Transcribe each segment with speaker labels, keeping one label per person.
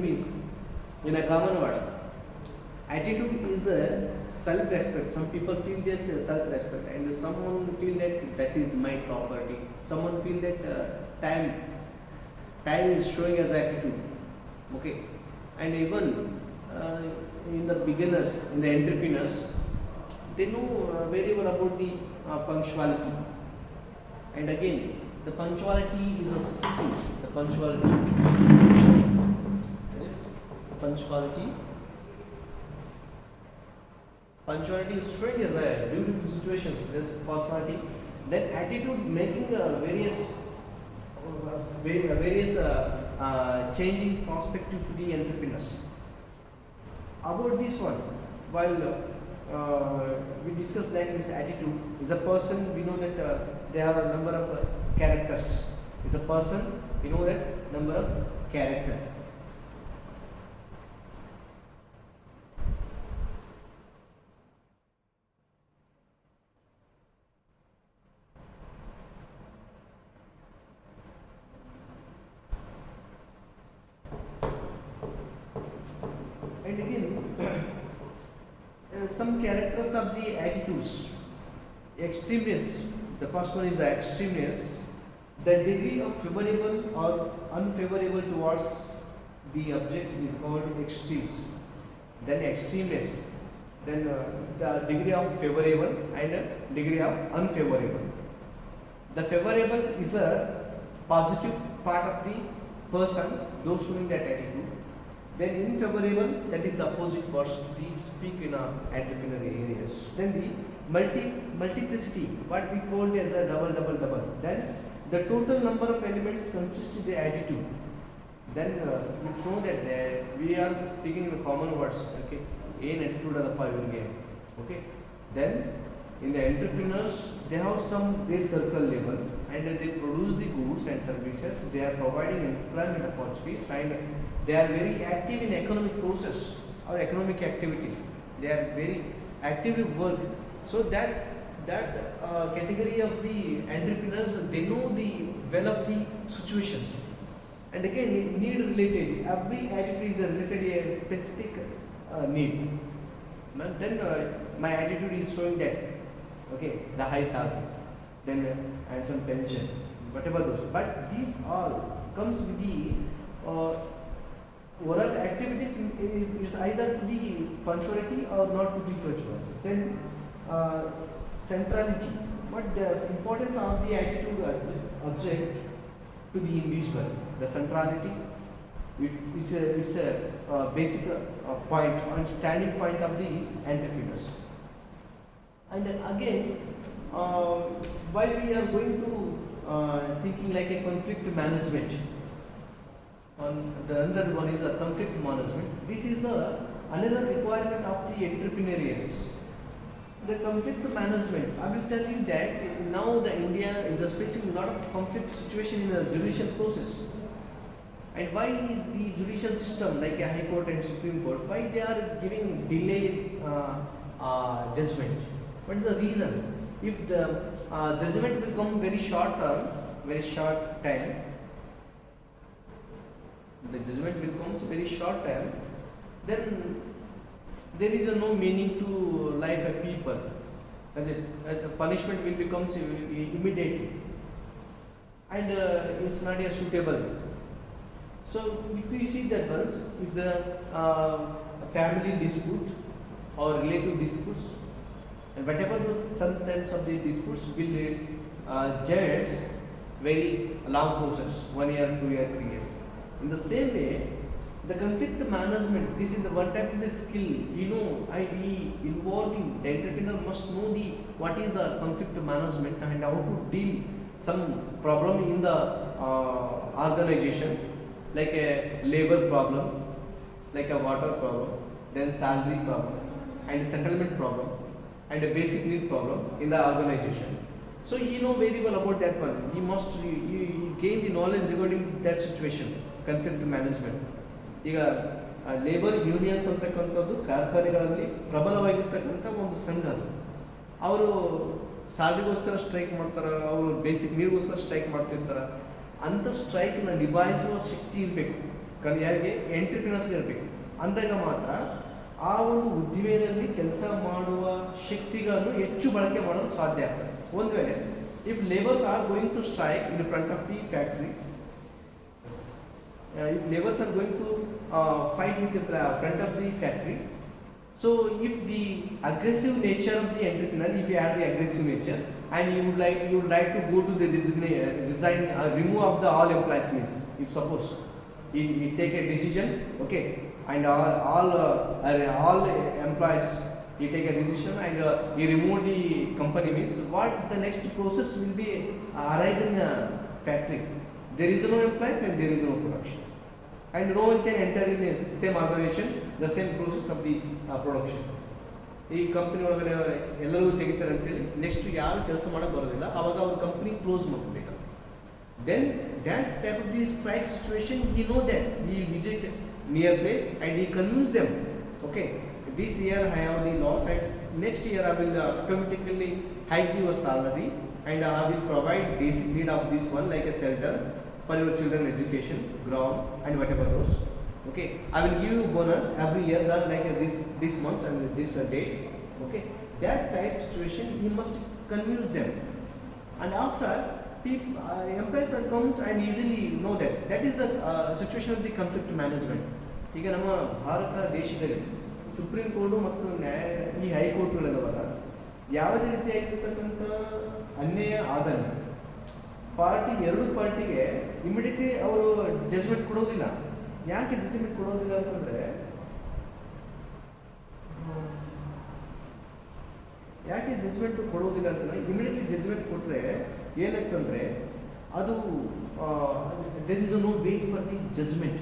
Speaker 1: means, in a common words, attitude is a self-respect. Some people feel that self-respect, and someone feel that that is my property. Someone feel that time is showing as attitude. Okay, and even in the beginners, in the entrepreneurs, they know very well about the punctuality. And again, the punctuality is a speaking. The punctuality is showing as a beautiful situations. This personality, that attitude making various changing perspective to the entrepreneurs. About this one, while we discuss like this attitude is a person, we know that they have a number of characters. Is a person, we know that number of character. And again, some characters of the attitudes. Extremeness. The first one is the extremeness. The degree of favorable or unfavorable towards the object is called extremes. Then extremeness. Then the degree of favorable and degree of unfavorable. The favorable is a positive part of the person, those showing that attitude. Then unfavorable, that is the opposite words we speak in our entrepreneurial areas. Then the multiplicity, what we call as a double. Then the total number of elements consists of the attitude. Then we know that we are speaking in the common words. Okay, an attitude of the pioneer game. Okay. Then in the entrepreneurs, they have some their circle level, and they produce the goods and services. They are providing employment opportunities, and they are very active in economic process or economic activities. They are very active in work. So that category of the entrepreneurs, they know the well of the situations. And again, need related. Every attitude is related to a specific need. Then my attitude is showing that, okay, the high salary, then and some pension, whatever those. But these all comes with the oral activities is either to the punctuality or not to the punctuality. Then centrality, what the importance of the attitude object to the individual. The centrality, it's a basic point and standing point of the entrepreneurs. And again, why we are going to thinking like a conflict management. The another one is a conflict management. This is the another requirement of the entrepreneurials. The conflict management, I will tell you that now the India is facing a lot of conflict situation in the judicial process. And why the judicial system like a High Court and Supreme Court, why they are giving delayed judgment? What is the reason? If the judgment will come very short term, very short time, the judgment will come very short time, then there is no meaning to life of people. As the punishment will become immediately, and it's not suitable. So if you see that once, if the family dispute or relative disputes, and whatever sometimes of the disputes will judge very long process, 1 year, 2 year, 3 years. In the same way, the conflict management, this is one type of the skill. We involved in the entrepreneur must know what is the conflict management and how to deal some problem in the organization, like a labor problem, like a water problem, then salary problem, and settlement problem, and a basic need problem in the organization. So you know very well about that one. You gain the knowledge regarding that situation, conflict management. ಈಗ labour unions ಅಂತಕ್ಕಂಥದ್ದು ಕಾರ್ಖಾನೆಗಳಲ್ಲಿ ಪ್ರಬಲವಾಗಿರ್ತಕ್ಕಂಥ ಒಂದು ಸಂಘ. ಅವರು ಸ್ಯಾಲರಿಗೋಸ್ಕರ strike ಮಾಡ್ತಾರೆ, ಅವರು basic ನೀರಿಗೋಸ್ಕರ strike ಮಾಡ್ತಿರ್ತಾರೆ. ಅಂಥ ಸ್ಟ್ರೈಕ್ನ ನಿಭಾಯಿಸುವ ಶಕ್ತಿ ಇರಬೇಕು ಯಾರಿಗೆ ಎಂಟ್ರಪ್ರಿನರ್ಸ್ ಇರಬೇಕು. ಅಂದಾಗ ಮಾತ್ರ ಆ ಒಂದು ಉದ್ದಿಮೆಯಲ್ಲಿ ಕೆಲಸ ಮಾಡುವ ಶಕ್ತಿಗಳನ್ನು ಹೆಚ್ಚು ಬಳಕೆ ಮಾಡಲು ಸಾಧ್ಯ ಆಗ್ತದೆ. ಒಂದು ವೇಳೆ if labours are going to strike in front of the factory, if laborers are going to fight with the front of the factory, so if the aggressive nature of the entrepreneur, if you have the aggressive nature and you would like to go to the resign remove of the all employees, means if suppose he take a decision, okay, and all employees he take a decision and he remove the company, means what the next process will be arise in factory. There is no employees and there is no production, and no one can enter in the same organization, the same process of the production. ಈ company ಒಳಗಡೆ ಎಲ್ಲರೂ ತೆಗಿತಾರೆ ಅಂತೇಳಿ next ಯಾರು ಕೆಲಸ ಮಾಡೋಕ್ಕೆ ಬರೋದಿಲ್ಲ, ಅವಾಗ ಅವ್ರ ಕಂಪ್ನಿ ಕ್ಲೋಸ್ ಮಾಡಬೇಕು. Then that type of the strike situation, he know that he visit near place and he convince them, okay this year I have the loss and next year I will automatically hike your salary and I will provide basic need of this one like a shelter for your children education, ground and whatever those. Okay, I will give you bonus every year, that like this month and this date. Okay, that type situation you must convince them, and after people employees are come and easily know that is the situation of the conflict management. ಈಗ ನಮ್ಮ ಭಾರತ ದೇಶದಲ್ಲಿ supreme court ಮತ್ತು ಈ ಹೈಕೋರ್ಟ್ಗಳಲ್ಲವಲ್ಲ, ಯಾವುದೇ ರೀತಿಯಾಗಿರ್ತಕ್ಕಂಥ ಅನ್ಯಾಯ ಆದಾಗ ಎರಡು ಪಾರ್ಟಿಗೆ ಇಮಿಡಿಯೇಟ್ಲಿ ಅವರು ಜಜ್ಮೆಂಟ್ ಕೊಡೋದಿಲ್ಲ. ಯಾಕೆ ಜಜ್ಮೆಂಟ್ ಕೊಡೋದಿಲ್ಲ ಅಂತಂದರೆ, ಇಮಿಡಿಯೇಟ್ಲಿ ಜಜ್ಮೆಂಟ್ ಕೊಟ್ಟರೆ ಏನಾಗ್ತಂದರೆ ಅದು there is no wait for the judgment.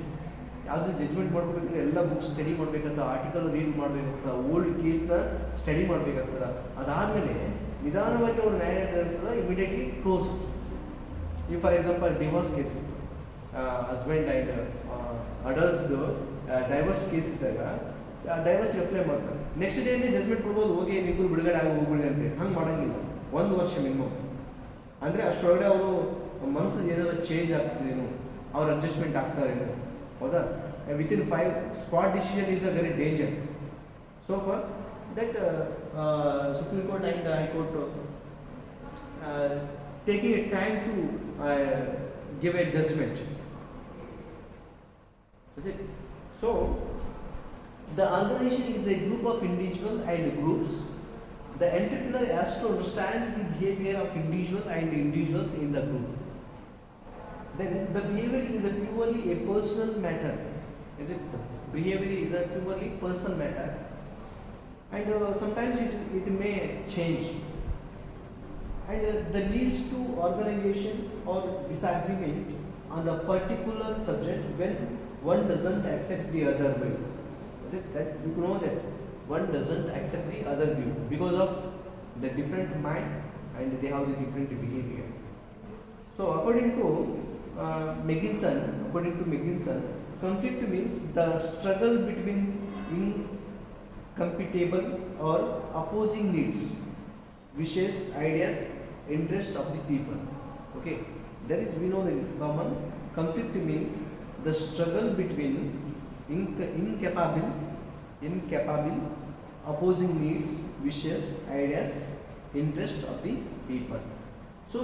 Speaker 1: ಯಾವುದು ಜಜ್ಮೆಂಟ್ ಮಾಡ್ಕೋಬೇಕಾದ್ರೆ ಎಲ್ಲ ಬುಕ್ಸ್ ಸ್ಟಡಿ ಮಾಡಬೇಕಾಗ್ತದೆ, ಆರ್ಟಿಕಲ್ ರೀಡ್ ಮಾಡಬೇಕಾಗ್ತದೆ, ಓಲ್ಡ್ ಕೇಸ್ನ ಸ್ಟಡಿ ಮಾಡಬೇಕಾಗ್ತದೆ. ಅದಾದಮೇಲೆ ನಿಧಾನವಾಗಿ ಅವ್ರ ನ್ಯಾಯ ಇರ್ತದೆ, ಇಮಿಡಿಯೇಟ್ಲಿ ಕ್ಲೋಸ್. ಈ for example divorce case, husband and ಅಡಲ್ಟ್ಸ್ದು ಡೈವರ್ಸ್ ಕೇಸ್ ಇದ್ದಾಗ ಡೈವರ್ಸ್ಗೆ ಅಪ್ಲೈ ಮಾಡ್ತಾರೆ, ನೆಕ್ಸ್ಟ್ ಡೇನೇ ಜಜ್ಮೆಂಟ್ ಕೊಡ್ಬೋದು, ಹೋಗಿ ನಿಮ್ಮರು ಬಿಡುಗಡೆ ಆಗಿ ಹೋಗ್ಬಿಡಿ ಅಂತೇಳಿ. ಹಂಗೆ ಮಾಡೋಂಗಿಲ್ಲ, 1 ವರ್ಷ ಮಿನಿಮಮ್. ಅಂದರೆ ಅಷ್ಟೊಳಗಡೆ ಅವರು ಮನಸ್ಸು ಏನಾದ್ರು ಚೇಂಜ್ ಆಗ್ತದೇನೋ, ಅವ್ರ ಅಡ್ಜಸ್ಟ್ಮೆಂಟ್ ಆಗ್ತಾರೇನೋ, ಹೌದಾ? Within 5 spot decision is a very danger. So for that supreme court and high court taking a time to give a judgment. Is it? So, the organization is a group of individuals and groups. The entrepreneur has to understand the behavior of individuals in the group. Then the behavior is a purely a personal matter. Is it? The behavior is a purely personal matter, and sometimes it may change. And that leads to organization or disagreement on the particular subject when one doesn't accept the other view. Is it that you know that one doesn't accept the other view because of the different mind and they have the different behavior. So according to Megginson, conflict means the struggle between incompatible or opposing needs, wishes, ideas, interest of the people. Okay, there is, we know that is common. Conflict means the struggle between incapable, opposing needs, wishes, ideas, interest of the people. So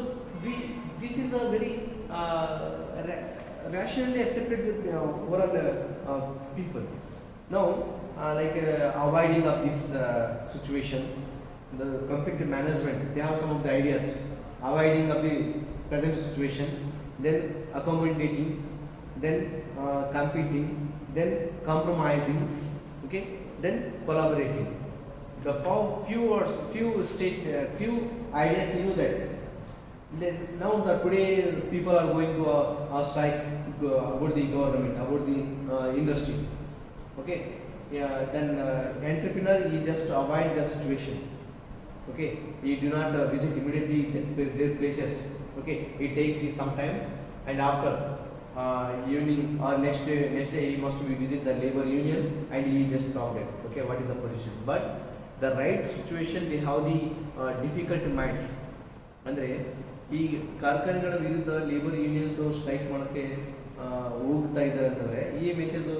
Speaker 1: this is a very rationally accepted overall people. Now avoiding of this situation, the conflict management, they have some of the ideas. Avoiding of the present situation, then accommodating, then competing, then compromising, okay, then collaborating. The few ideas, you know that. Now today people are going to a strike about the government, about the industry. Okay, yeah, then entrepreneur, he just avoid the situation. Okay, he do not visit immediately their places. Okay, he take some time, and after evening or next day he must visit the labor union and he just talk it. Okay, what is the position? But the right situation, they have the difficult minds. ಅಂದರೆ ಈ ಕಾರ್ಖಾನೆಗಳ ವಿರುದ್ಧ labour unions strike ಮಾಡೋಕ್ಕೆ ಹೋಗ್ತಾ ಇದ್ದಾರೆ ಅಂತಂದರೆ ಈ message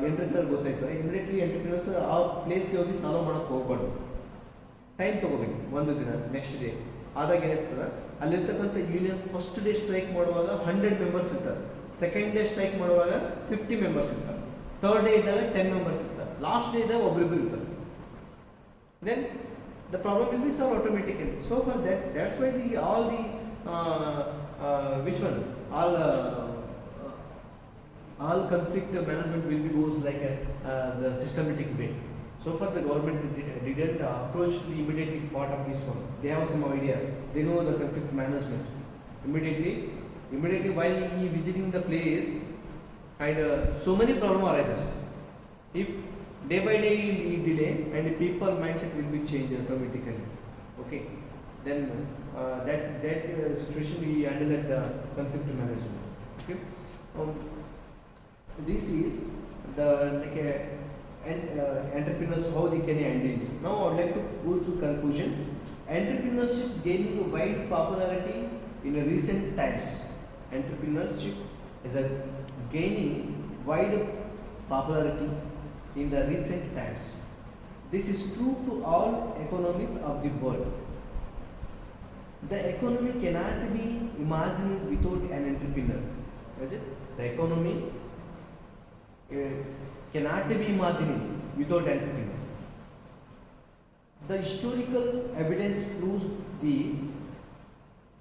Speaker 1: entrepreneur ಗೊತ್ತಾಯ್ತಾರೆ immediately ಎಂಟ್ರಪ್ರಿನರ್ಸ್ ಆ ಪ್ಲೇಸ್ಗೆ ಹೋಗಿ ಸಾಲ್ವ್ ಮಾಡೋಕ್ಕೆ ಹೋಗ್ಬಾರ್ದು. ಟೈಮ್ ತೊಗೋಬೇಕು, ಒಂದು ದಿನ ನೆಕ್ಸ್ಟ್ ಡೇ ಆದಾಗ ಏನಿರ್ತದೆ ಅಲ್ಲಿರ್ತಕ್ಕಂಥ ಯೂನಿಯನ್ಸ್ ಫಸ್ಟ್ ಡೇ ಸ್ಟ್ರೈಕ್ ಮಾಡುವಾಗ 100 ಮೆಂಬರ್ಸ್ ಇರ್ತಾರೆ, ಸೆಕೆಂಡ್ ಡೇ ಸ್ಟ್ರೈಕ್ ಮಾಡುವಾಗ 50 ಮೆಂಬರ್ಸ್ ಇರ್ತಾರೆ, ಥರ್ಡ್ ಡೇ ಇದ್ದಾಗ 10 ಮೆಂಬರ್ಸ್ ಇರ್ತಾರೆ, ಲಾಸ್ಟ್ ಡೇ ಇದ್ದಾಗ ಒಬ್ಬರಿಬ್ಬರು ಇರ್ತಾರೆ. Then the problem will be solved automatically. So for that's why all the which one all conflict management will be goes like the systematic way. So far the government didn't approach the immediately part of this one. They have some ideas. They know the conflict management. Immediately while he visiting the place, and so many problem arises. If day by day we delay and the people mindset will be changed automatically. Okay, then that situation we handle at the conflict management. Okay, this is the like entrepreneurs how they can handle. Now I would like to go to conclusion. Entrepreneurship gaining wide popularity in recent times. Entrepreneurship is a gaining wide popularity in the recent times. This is true to all economies of the world. The economy cannot be imagined without an entrepreneur. Is it? The economy cannot be imagined without entrepreneur. The historical evidence proves the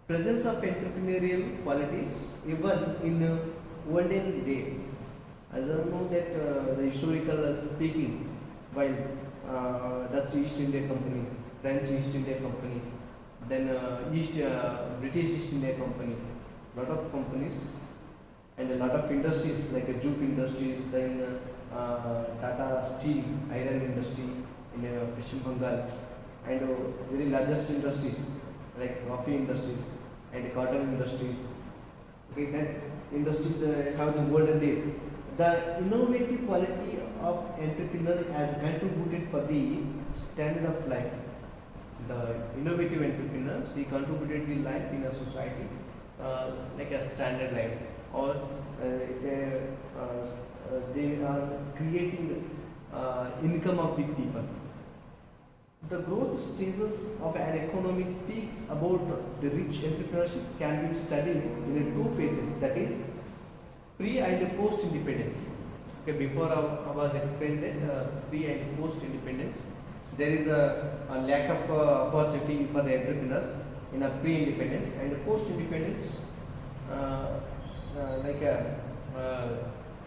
Speaker 1: presence of entrepreneurial qualities even in olden day. As I know that the historical speaking, while Dutch East India Company, French East India Company, then British East India Company, lot of companies and a lot of industries like jute industries, then Tata Steel, iron industry in West Bengal, and very largest industries like coffee industries and cotton industries. Okay, that industries have the golden days. The innovative quality of entrepreneur has contributed for the standard of life. The innovative entrepreneurs, he contributed the life in a society like a standard life, or they are creating income of the people. The growth stages of an economy speaks about the rich entrepreneurship can be studied in 2 phases, that is pre and post independence. Okay, before I was explained that pre and post independence, there is a lack of opportunity for the entrepreneurs in a pre independence, and post independence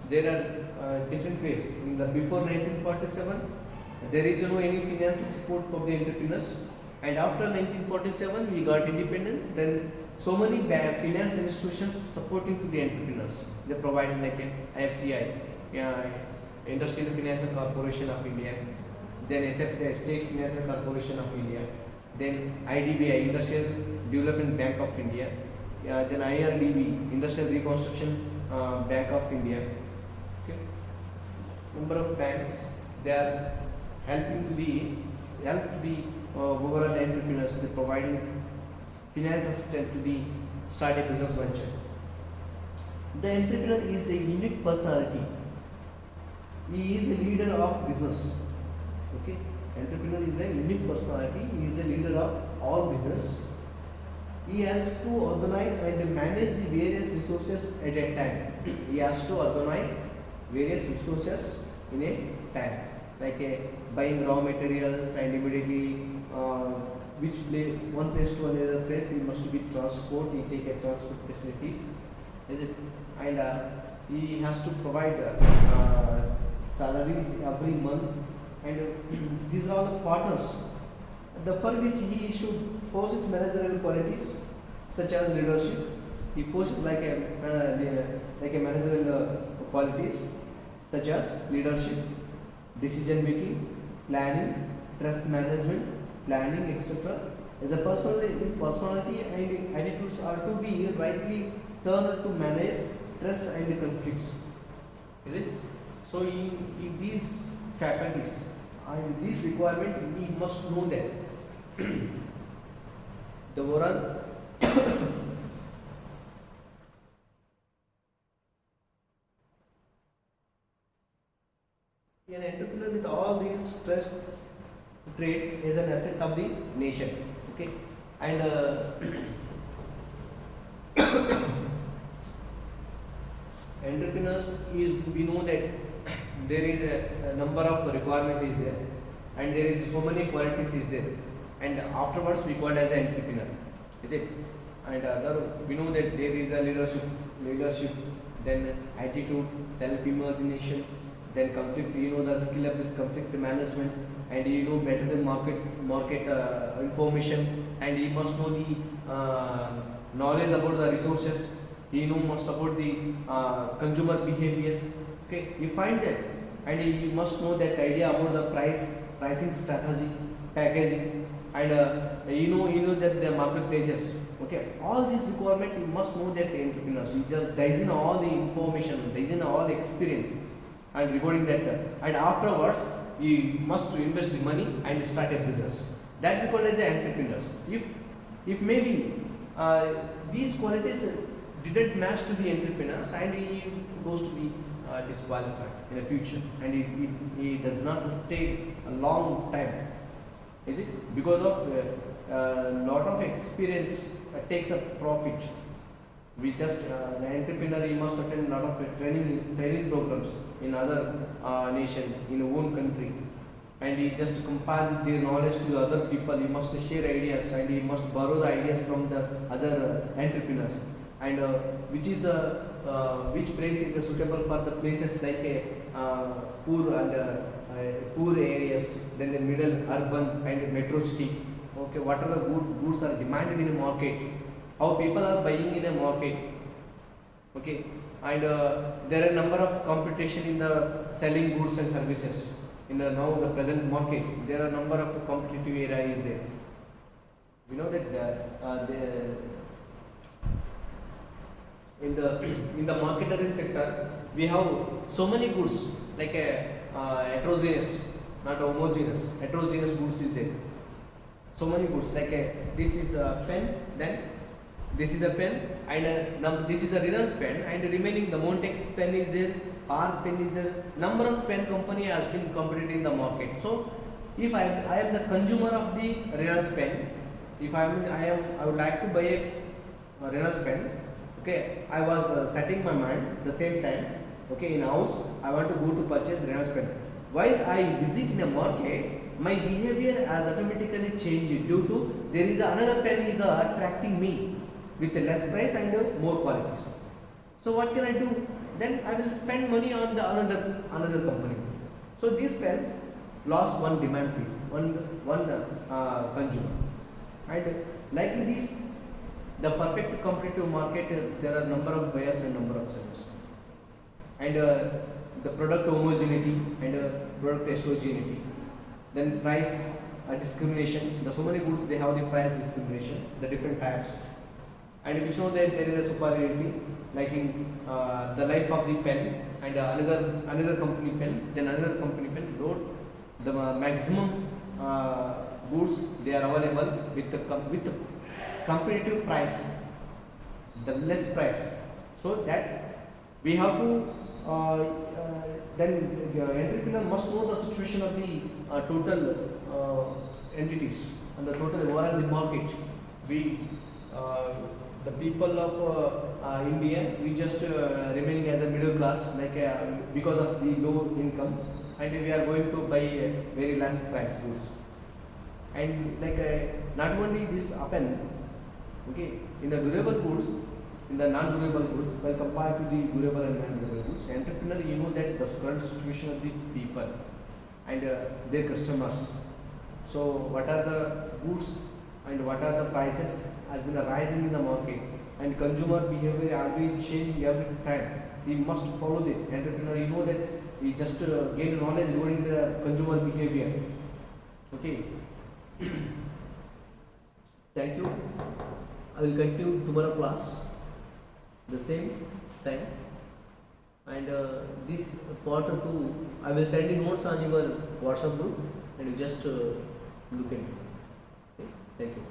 Speaker 1: there are different ways. In the before 1947 there is no any financial support for the entrepreneurs, and after 1947 we got independence, then so many finance institutions supporting to the entrepreneurs. They providing like IFCI, Industrial Financial Corporation of India, then SFCI, State Financial Corporation of India, then IDBI, Industrial Development Bank of India, then IRDB, Industrial Reconstruction Bank of India. Okay, number of banks, they are helping to the overall entrepreneurs. They providing finance assistance to the start a business venture. The entrepreneur is a unique personality. He is a leader of business. Okay, entrepreneur is a unique personality. He is a leader of all business. He has to organize and manage the various resources at a time. He has to organize various resources in a time, like buying raw materials and immediately which place, one place to another place, he must be transport. He take a transport facilities, is it? And he has to provide salaries every month, and these are all the partners. The for which he should possess managerial qualities such as leadership. He possesses like a managerial qualities such as leadership, decision making, planning, trust management, planning, etc. As a personality and attitudes are to be rightly turned to manage stress and conflicts. Is it? So in these faculties and this requirement, we must know that the overall An entrepreneur with all these trust traits is an asset of the nation. Okay, and entrepreneurs is, we know that there is a number of requirement is there, and there is so many qualities is there, and afterwards we call as an entrepreneur, is it? And other, we know that there is a leadership, then attitude, self imagination, then conflict, you know the skill of this conflict management, and you know better the market information, and you must know the knowledge about the resources, you know must about the consumer behavior. Okay, you find that, and you must know that idea about the pricing strategy, packaging, and you know that the marketplaces. Okay, all these requirement you must know that the entrepreneurs. You just dive in all the information, dive in all the experience, and regarding that, and afterwards you must invest the money and start a business. That we call as the entrepreneurs. If maybe these qualities didn't match to the entrepreneurs, and he goes to be disqualified in the future, and he does not stay a long time, is it? Because of lot of experience takes a profit. We just the entrepreneur, he must attend lot of training programs in other nation, in own country, and he just compile their knowledge to the other people. He must share ideas, and he must borrow the ideas from the other entrepreneurs, and which place is suitable for the places like poor and poor areas, then the middle urban and metro city. Okay, what are the goods are demanded in a market, how people are buying in a market. Okay, and there are a number of competition in the selling goods and services in the now the present market. There are a number of competitive area is there. We know that in the marketary sector we have so many goods like heterogeneous, not homogeneous. Heterogeneous goods is there. So many goods like this is a pen, then this is a pen, and this is a Reynolds pen, and the remaining the Montex pen is there, R pen is there. Number of pen company has been competed in the market. So if I am the consumer of the Reynolds pen, if I would like to buy a Reynolds pen. Okay, I was setting my mind the same time. Okay, in house I want to go to purchase Reynolds pen. While I visit in a market, my behavior has automatically changed due to there is another pen is attracting me with less price and more qualities. So what can I do? Then I will spend money on the another company. So this pen lost one demand people, one consumer, and like this, the perfect competitive market is there are number of buyers and number of sellers, and the product homogeneity and product heterogeneity. Then price discrimination. The so many goods they have the price discrimination, the different types, and we know that there is a superiority, like in the life of the pen, and another company pen, then another company pen. Load the maximum goods they are available with the competitive price, the less price. So that we have to then entrepreneur must know the situation of the total entities and the total overall the market. We the people of India, we just remaining as a middle class, like because of the low income, and we are going to buy very less price goods, and like not only this happen. Okay, in the durable goods, in the non-durable goods, well compared to the durable and non-durable goods, entrepreneur, you know that the current situation of the people and their customers. So what are the goods and what are the prices has been rising in the market, and consumer behavior are being changing every time. We must follow the entrepreneur. You know that we just gain knowledge regarding the consumer behavior. Okay. Thank you. I will continue tomorrow class the same time, and this part 2 I will send you notes on your WhatsApp group, and you just look into it. Okay. Thank you.